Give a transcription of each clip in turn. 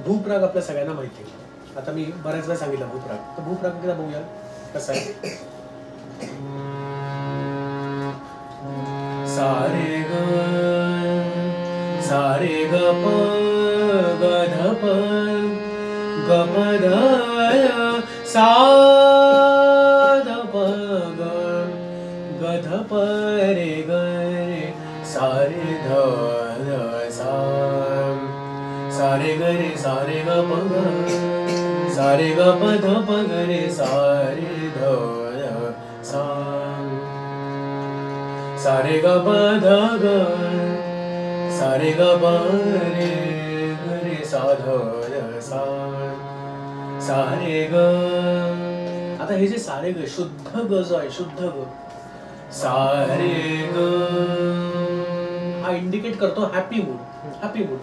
भूप राग आपल्या सगळ्यांना माहिती आहे. आता मी बऱ्याच वेळा सांगितलं भूप राग, तर भूप राग एकदा बघूया कसा आहे. सारे ग प ग ध प ग प ध सा ध प ग ग ध प रे ग रे सा रे ध ध सा सा रे ग रे सा रे ग प ग सा रे ग प ध प ग रे सा रे ध ध सा सा रे ग प ध ग सा रे ग प रे ग रे सा ध ध सा सा रे ग. आता हे जे सा रे ग शुद्ध ग जो आहे, शुद्ध ग सा रे ग हा इंडिकेट करतो हॅपी मूड, हॅपी मूड.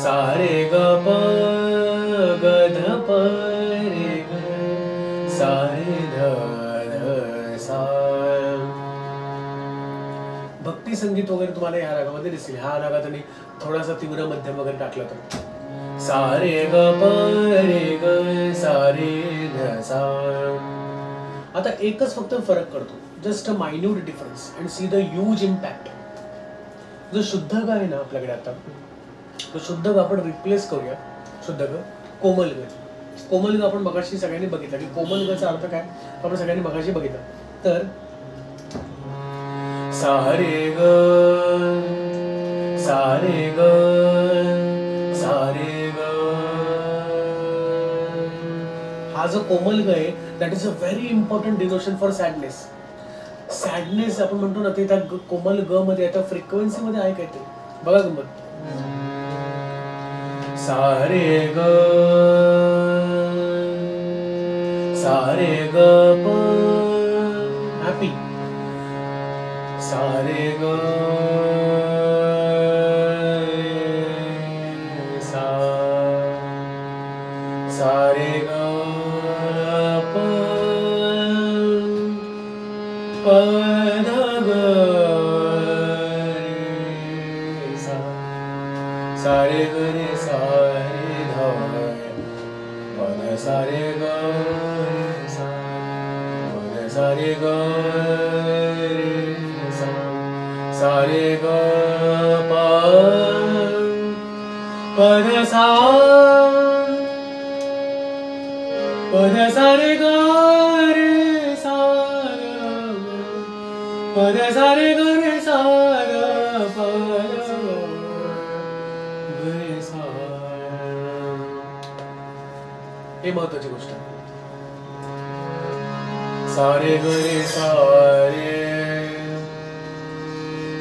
सा रे ग प ग ध प रे ग सा रे ध ध सा. भक्ती संगीत वगैरे तुम्हाला या रागामध्ये दिसेल. ह्या रागात आणि थोडासा तीव्र मध्यम वगैरे टाकला तर सा रे ग प रे ग सा रे ध सा. आता एकच फक्त फरक करतो, just a minute difference and see the huge impact. जो शुद्ध ग आहे ना आपल्याकडे आता, तो शुद्ध ग आपण रिप्लेस करूया शुद्ध ग कोमल ग. कोमल ग आपण मगाशी सगळ्यांनी बघितला की कोमल गचा अर्थ काय आपण सगळ्यांनी मगाशी बघितलं. तर सा रे ग सा रे ग सा रे ग. हा जो कोमल ग आहे that is a very important डिनोशन for sadness. Sadness आपण म्हणतो ना, ते त्या कोमल ग मध्ये त्या फ्रिक्वेन्सी मध्ये आहे काय ते बघा गंमत. सा रे ग सा रे ग प हॅपी. सा रे ग सा सा रे ग प प ध ग रे सा सा रे ग रे सा रे ध प ध सा रे ग रे सा प ध सा रे ग सा रे ग प प ध सा प ध सा रे ग रे सा प ध सा रे ग रे सा प ध ग रे सा. हे महत्वाची गोष्ट. सा रे ग रे सा रे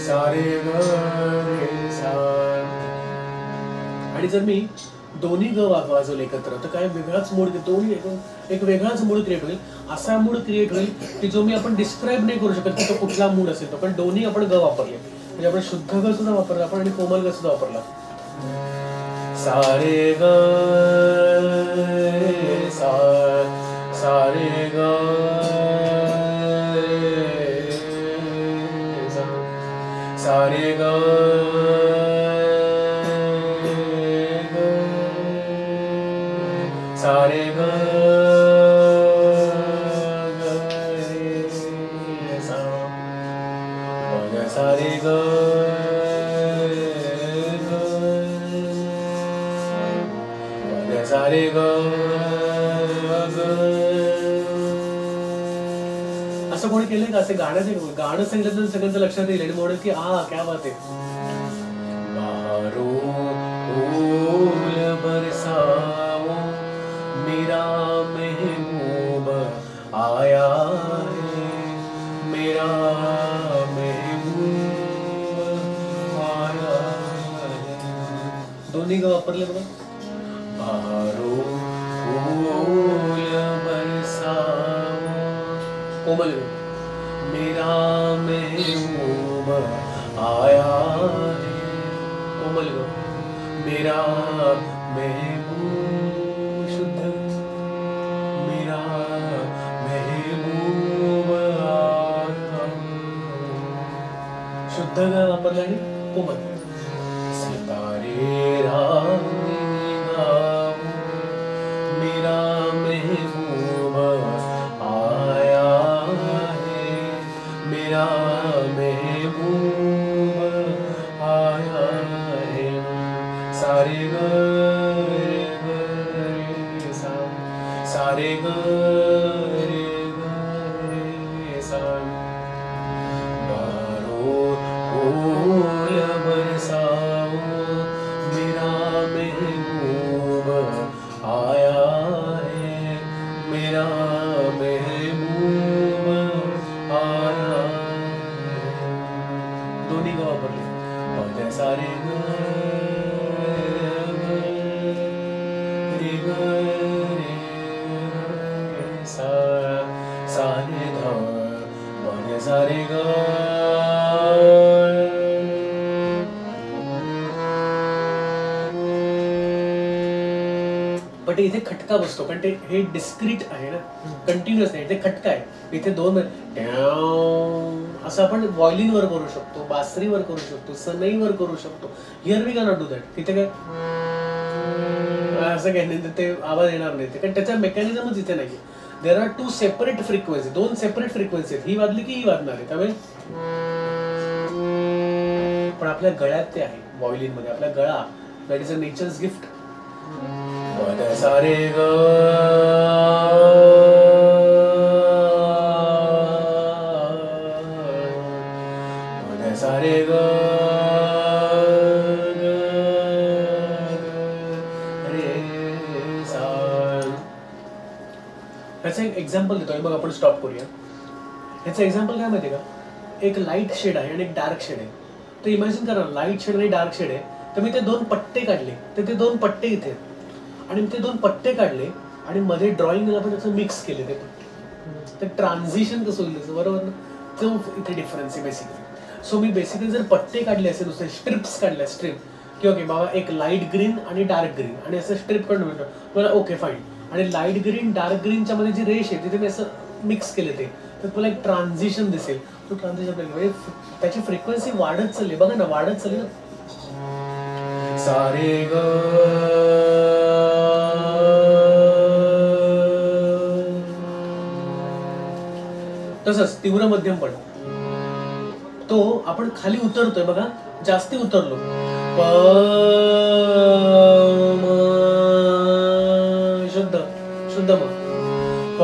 सा रे ग रे सा. आणि जर मी दोन्ही ग वाजवले एकत्र तर काय वेगळाच मूड, दोन्ही एक वेगळाच मूड क्रिएट होईल. असा मूड क्रिएट होईल की जो मी आपण डिस्क्राईब नाही करू शकत की तो कुठला मूड असेल तो. पण दोन्ही आपण ग वापरले म्हणजे आपण शुद्ध ग सुद्धा वापरला आपण आणि कोमल ग सुद्धा वापरला. सा रे ग सा सा रे ग सा रे ग सा रे ग रे सा प ध सा रे ग प ध सा रे ग. असं कोणी केलंय का? असं गाणं सांगितलं तर सगळ्यांचं लक्षात येईल आणि म्हणून की हा क्या बात है. बारो फूल बरसाओ मेरा महबूब आया है, मेरा महबूब आया है. दोन्ही ग वापरले बघा. बारो फूल बरसाओ कोमल ग मेरा महबूब आया है. कोमल ग मेरा महबूब शुद्ध मेरा महबूब आया. शुद्ध वापरला आणि कोमल. सितारे रात रे सा सा रे ग रे सा बारो फूल बरसाओ मेरा महबूब आया है मेरा महबूब आया है दोन्ही ग वापरले पद सारे ग रे ग रे सा सा रे ध पद सारे ग बट इथे खटका बसतो कारण ते हे डिस्क्रीट आहे ना कंटिन्युअस नाही ते खटका आहे इथे दोन असं आपण व्हायोलिन वर करू शकतो बासरीवर करू शकतो सनईवर करू शकतो here we cannot do that तिथे काय असं काही नाही ते आवाज येणार नाही कारण त्याचा मेकॅनिझमच इथे नाहीये there are two separate frequency दोन सेपरेट फ्रिक्वेन्सी आहेत ही वाजली की ही वाजणार आहे त्यामुळे पण आपल्या गळ्यात ते आहे व्हायोलिन मध्ये आपला गळा that is a natures gift पद सारे ग पद सारे ग रे सा ह्याचं एक एक्झाम्पल देतोय मग आपण स्टॉप करूया ह्याचं एक्झाम्पल काय माहिती का एक लाईट शेड आहे आणि एक डार्क शेड आहे तर इमॅजिन करा लाईट शेड आणि डार्क शेड आहे तर मी ते दोन पट्टे काढले तर ते दोन पट्टे इथे आणि ते दोन पट्टे काढले आणि मध्ये ड्रॉइंगला पण त्याचं मिक्स केले ते पट्टे तर ट्रान्झिशन कसं होईल त्याचं बरोबर ना तो इथे डिफरन्स आहे बेसिकली सो मी बेसिकली जर पट्टे काढले असे दुसरे स्ट्रिप्स काढल्या स्ट्रिप की ओके बाबा एक लाईट ग्रीन आणि डार्क ग्रीन आणि असं स्ट्रिप काढून मिळतो मला ओके फाईन आणि लाईट ग्रीन डार्क ग्रीनच्या मध्ये जी रेश आहे तिथे मी असं मिक्स केले ते तर तुला एक ट्रान्झिशन दिसेल तो ट्रान्झिशन म्हणजे त्याची फ्रिक्वेन्सी वाढत चालली बघा ना वाढत चालली ना सारे ग तसंच तीव्र मध्यम पण तो आपण खाली उतरतोय बघा जास्ती उतरलो प शुद्ध शुद्ध मग प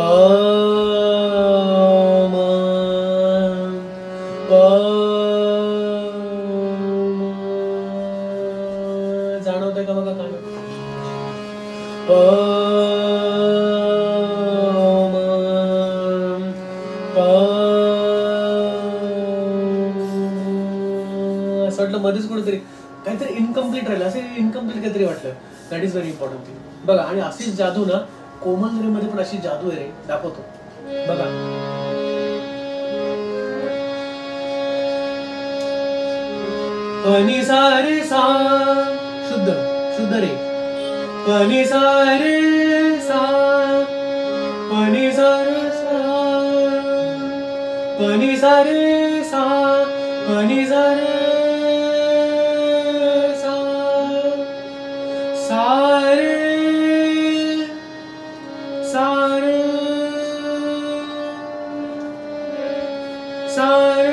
जाणवतंय का बघा काय असं वाटलं मध्येच कुठेतरी काहीतरी इनकम्प्लीट राहिलं असे इनकम्प्लीट काहीतरी वाटलं that is very important thing बघा आणि अशीच जादू ना कोमल मध्ये पण अशी जादू आहे रे दाखवतो बघा पनी सारे सा शुद्ध शुद्ध रे पनी सारे सा पनी सारे सा पनी सारे सा पनी सारे सा सारे सारे सारे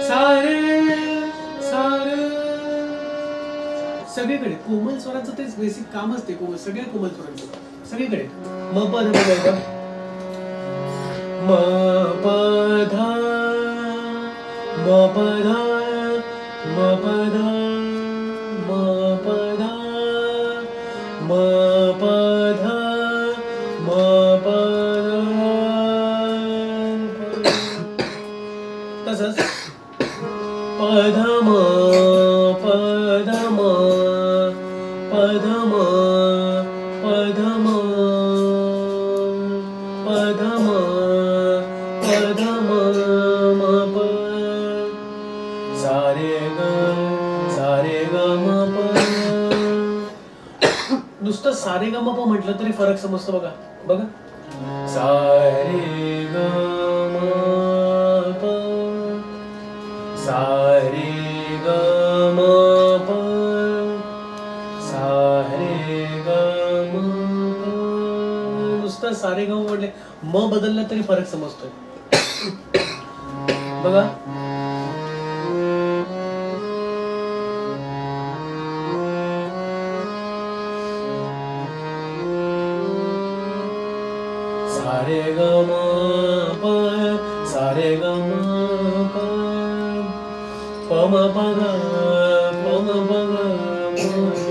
सारे सारे सगळीकडे कोमल स्वराचं तेच बेसिक काम असते सगळ्या कोमल स्वरांचं सगळीकडे म पद बघायचं म पध म पध म पध म पध म पध म पध तसंच पधम पधम पधम पधम पधम पधम म प सारे ग म प नुसतं सारे ग म प म्हटलं तरी फरक समजतो बघा बघा सारे ग म प सारे ग म प सारे ग म प नुसतं सारे ग म्हटले म बदलला तरी फरक समजतोय बघा सारे ग म प सारे ग म प म प ग म प